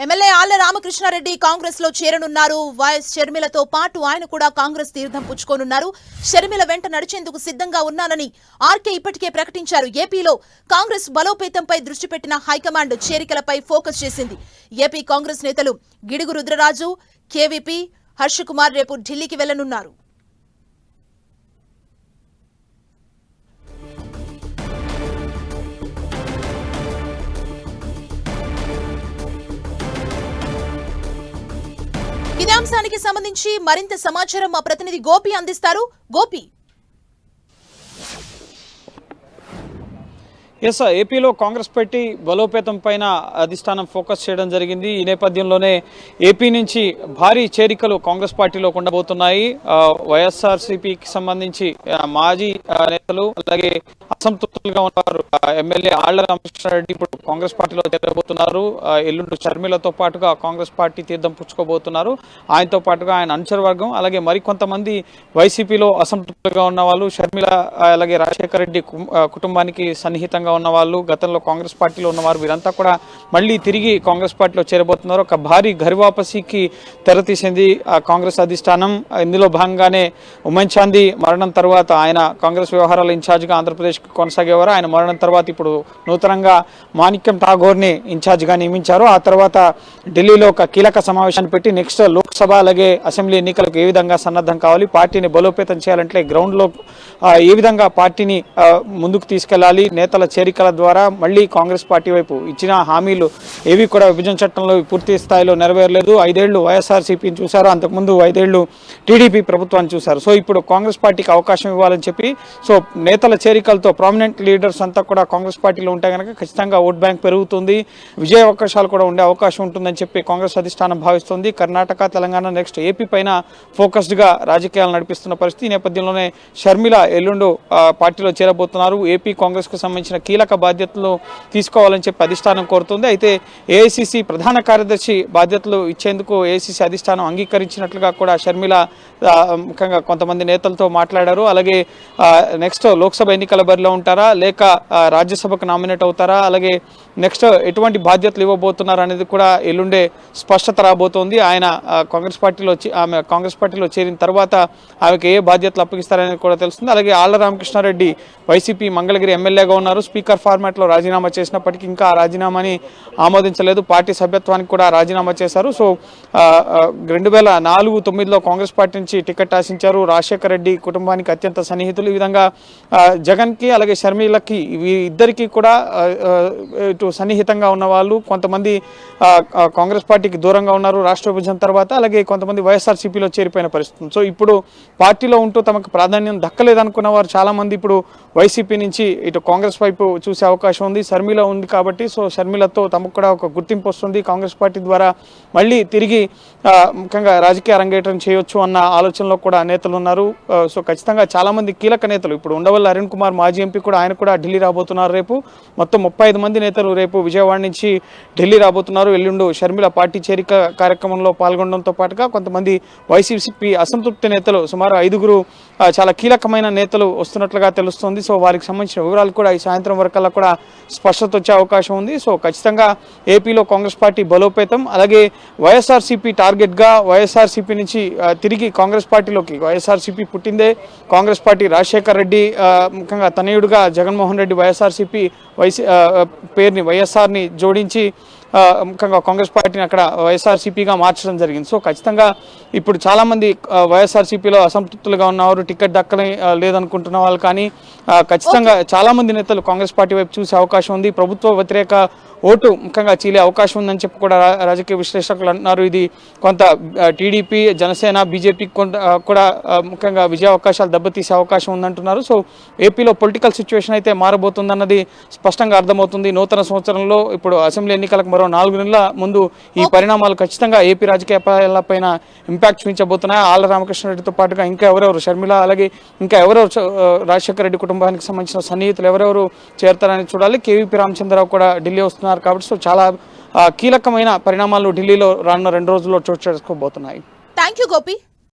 MLA Alla Ramakrishna Reddy Congress లో చేరనున్నారు. YS షర్మిలతో పాటు ఆయన కూడా కాంగ్రెస్ తీర్థం పుచ్చుకోనున్నారు. షర్మిల వెంట నడిచేందుకు సిద్ధంగా ఉన్నానని ఆర్కే ఇప్పటికే ప్రకటించారు. ఏపీలో కాంగ్రెస్ బలోపేతంపై దృష్టి పెట్టిన హైకమాండ్ చేరికలపై ఫోకస్ చేసింది. ఏపీ కాంగ్రెస్ నేతలు గిడుగు రుద్రరాజు, కేవీపీ, హర్ష కుమార్ రేపు ఢిల్లీకి వెళ్లనున్నారు. ఇదే అంశానికి సంబంధించి మరింత సమాచారం మా ప్రతినిధి గోపి అందిస్తారు. గోపి, ఎస్, ఏపీలో కాంగ్రెస్ పార్టీ బలోపేతం పైన అధిష్టానం ఫోకస్ చేయడం జరిగింది. ఈ నేపథ్యంలోనే ఏపీ నుంచి భారీ చేరికలు కాంగ్రెస్ పార్టీలో ఉండబోతున్నాయి. వైఎస్ఆర్సీపీకి సంబంధించి మాజీ నేతలు అలాగే అసంతృప్తులుగా ఉన్నారు. ఎమ్మెల్యే ఆళ్ల రామకృష్ణారెడ్డి ఇప్పుడు కాంగ్రెస్ పార్టీలో చేరబోతున్నారు. ఎల్లుండి షర్మిలతో పాటుగా కాంగ్రెస్ పార్టీ తీర్థం పుచ్చుకోబోతున్నారు. ఆయనతో పాటుగా ఆయన అనుచర వర్గం అలాగే మరికొంతమంది వైసీపీలో అసంతృప్తులుగా ఉన్న వాళ్ళు, షర్మిల అలాగే రాజశేఖర రెడ్డి కుటుంబానికి సన్నిహితంగా ఉన్న వాళ్ళు, గతంలో కాంగ్రెస్ పార్టీలో ఉన్నవారు, వీరంతా కూడా మళ్ళీ తిరిగి కాంగ్రెస్ పార్టీలో చేరబోతున్నారు. ఒక భారీ ఘర్వాపసికి తెరతీసింది కాంగ్రెస్ అధిష్టానం. ఇందులో భాగంగానే ఉమెన్ చాందీ మరణం తర్వాత ఆయన కాంగ్రెస్ వ్యవహారాల ఇన్ఛార్జిగా ఆంధ్రప్రదేశ్ కొనసాగేవారు. ఆయన మరణం తర్వాత ఇప్పుడు నూతనంగా మాణిక్యం ఠాగూర్ని ఇన్ఛార్జిగా నియమించారు. ఆ తర్వాత ఢిల్లీలో ఒక కీలక సమావేశాన్ని పెట్టి నెక్స్ట్ లోక్సభ అలాగే అసెంబ్లీ ఎన్నికలకు ఏ విధంగా సన్నద్ధం కావాలి, పార్టీని బలోపేతం చేయాలంటే గ్రౌండ్లో ఏ విధంగా పార్టీని ముందుకు తీసుకెళ్లాలి, నేతల చేరికల ద్వారా మళ్ళీ కాంగ్రెస్ పార్టీ వైపు ఇచ్చిన హామీలు ఏవి కూడా విభజన చట్టంలో పూర్తి స్థాయిలో నెరవేరలేదు. 5 ఏళ్లు వైఎస్ఆర్సీపీని చూశారు, అంతకుముందు 5 ఏళ్లు టీడీపీ ప్రభుత్వాన్ని చూశారు. సో ఇప్పుడు కాంగ్రెస్ పార్టీకి అవకాశం ఇవ్వాలని చెప్పి సో నేతల చేరికలతో ప్రామినెంట్ లీడర్స్ అంతా కూడా కాంగ్రెస్ పార్టీలో ఉంటే కనుక ఖచ్చితంగా ఓట్ బ్యాంక్ పెరుగుతుంది, విజయ అవకాశాలు కూడా ఉండే అవకాశం ఉంటుందని చెప్పి కాంగ్రెస్ అధిష్టానం భావిస్తుంది. కర్ణాటక, తెలంగాణ, నెక్స్ట్ ఏపీ పైన ఫోకస్డ్గా రాజకీయాలు నడిపిస్తున్న పరిస్థితి. ఈ నేపథ్యంలోనే షర్మిల ఎల్లుండు పార్టీలో చేరబోతున్నారు. ఏపీ కాంగ్రెస్కు సంబంధించిన కీలక బాధ్యతలు తీసుకోవాలని చెప్పి అధిష్టానం కోరుతుంది. అయితే ఏఐసీసీ ప్రధాన కార్యదర్శి బాధ్యతలు ఇచ్చేందుకు ఏఐసీసీ అధిష్టానం అంగీకరించినట్లుగా కూడా షర్మిల ముఖ్యంగా కొంతమంది నేతలతో మాట్లాడారు. అలాగే నెక్స్ట్ లోక్సభ ఎన్నికల బరిలో ఉంటారా లేక రాజ్యసభకు నామినేట్ అవుతారా, అలాగే నెక్స్ట్ ఎటువంటి బాధ్యతలు ఇవ్వబోతున్నారు అనేది కూడా ఎల్లుండే స్పష్టత రాబోతోంది. ఆయన ఆమె కాంగ్రెస్ పార్టీలో చేరిన తర్వాత ఆమెకు ఏ బాధ్యతలు అప్పగిస్తారనేది కూడా తెలుస్తుంది. అలాగే ఆళ్ల రామకృష్ణారెడ్డి వైసీపీ మంగళగిరి ఎమ్మెల్యేగా ఉన్నారు. స్పీకర్ ఫార్మాట్లో రాజీనామా చేసినప్పటికీ ఇంకా ఆ రాజీనామాని ఆమోదించలేదు. పార్టీ సభ్యత్వానికి కూడా రాజీనామా చేశారు. సో 2004-09లో కాంగ్రెస్ పార్టీ నుంచి టికెట్ ఆశించారు. రాజశేఖర రెడ్డి కుటుంబానికి అత్యంత సన్నిహితులు. ఈ విధంగా జగన్కి అలాగే షర్మిలకి ఇద్దరికి కూడా ఇటు సన్నిహితంగా ఉన్న వాళ్ళు, కొంతమంది కాంగ్రెస్ పార్టీకి దూరంగా ఉన్నారు రాష్ట్ర విభజన తర్వాత, అలాగే కొంతమంది వైఎస్ఆర్సీపీలో చేరిపోయిన పరిస్థితి. సో ఇప్పుడు పార్టీలో ఉంటూ తమకు ప్రాధాన్యం దక్కలేదనుకున్న వారు చాలామంది ఇప్పుడు వైసీపీ నుంచి ఇటు కాంగ్రెస్ వైపు చూసే అవకాశం ఉంది. షర్మిల ఉంది కాబట్టి సో షర్మిలతో తమకు కూడా ఒక గుర్తింపు వస్తుంది. కాంగ్రెస్ పార్టీ ద్వారా మళ్ళీ తిరిగి ముఖ్యంగా రాజకీయ అరంగేట్రం చేయొచ్చు అన్న ఆలోచనలో కూడా నేతలు ఉన్నారు. సో ఖచ్చితంగా చాలామంది కీలక నేతలు ఇప్పుడు ఉండవల్లి అరుణ్ కుమార్ మాజీ ఎంపీ కూడా ఆయన కూడా ఢిల్లీ రాబోతున్నారు. రేపు మొత్తం 35 మంది నేతలు రేపు విజయవాడ నుంచి ఢిల్లీ రాబోతున్నారు. ఎల్లుండు షర్మిల పార్టీ చేరిక కార్యక్రమంలో పాల్గొనడంతో పాటుగా కొంతమంది వైసీపీ అసంతృప్తి నేతలు సుమారు 5గురు చాలా కీలకమైన నేతలు వస్తున్నట్లుగా తెలుస్తుంది. సో వారికి సంబంధించిన వివరాలు కూడా ఈ సాయంత్రం వరకల్లా కూడా స్పష్టత వచ్చే అవకాశం ఉంది. సో ఖచ్చితంగా ఏపీలో కాంగ్రెస్ పార్టీ బలోపేతం, అలాగే వైఎస్ఆర్సీపీ టార్గెట్గా వైఎస్ఆర్సీపీ నుంచి తిరిగి కాంగ్రెస్ పార్టీలోకి, వైఎస్ఆర్సీపీ పుట్టిందే కాంగ్రెస్ పార్టీ, రాజశేఖర రెడ్డి ముఖ్యంగా తనయుడుగా జగన్మోహన్ రెడ్డి వైఎస్ఆర్సీపీ పేరుని వైఎస్ఆర్ని జోడించి ముఖ్యంగా కాంగ్రెస్ పార్టీని అక్కడ వైఎస్ఆర్సీపీగా మార్చడం జరిగింది. సో ఖచ్చితంగా ఇప్పుడు చాలామంది వైఎస్ఆర్సీపీలో అసంతృప్తులుగా ఉన్నవారు, టికెట్ దక్కని లేదనుకుంటున్న వాళ్ళు కానీ ఖచ్చితంగా చాలామంది నేతలు కాంగ్రెస్ పార్టీ వైపు చూసే అవకాశం ఉంది. ప్రభుత్వ వ్యతిరేక ఓటు ముఖ్యంగా చీలే అవకాశం ఉందని చెప్పి కూడా రాజకీయ విశ్లేషకులు అంటున్నారు. ఇది కొంత టీడీపీ, జనసేన, బీజేపీకి కూడా ముఖ్యంగా విజయ అవకాశాలు దెబ్బతీసే అవకాశం ఉందంటున్నారు. సో ఏపీలో పొలిటికల్ సిచ్యువేషన్ అయితే మారబోతుందన్నది స్పష్టంగా అర్థమవుతుంది. నూతన సంవత్సరంలో ఇప్పుడు అసెంబ్లీ ఎన్నికలకు మరో 4 నెలల ముందు ఈ పరిణామాలు ఖచ్చితంగా ఏపీ రాజకీయాలపైన ఇంపాక్ట్ చూపించబోతున్నాయి. ఆళ్ల రామకృష్ణారెడ్డితో పాటుగా ఇంకా ఎవరెవరు, షర్మిల అలాగే ఇంకా ఎవరెవరు రాజశేఖర రెడ్డి కుటుంబానికి సంబంధించిన సన్నిహితులు ఎవరెవరు చేరతారని చూడాలి. కేవీపీ రామచంద్రరావు కూడా ఢిల్లీ వస్తున్నారు కాబట్టి సో చాలా కీలకమైన పరిణామాలు ఢిల్లీలో రానున్న 2 రోజుల్లో చోటు చేసుకోబోతున్నాయి. Thank you Gopi.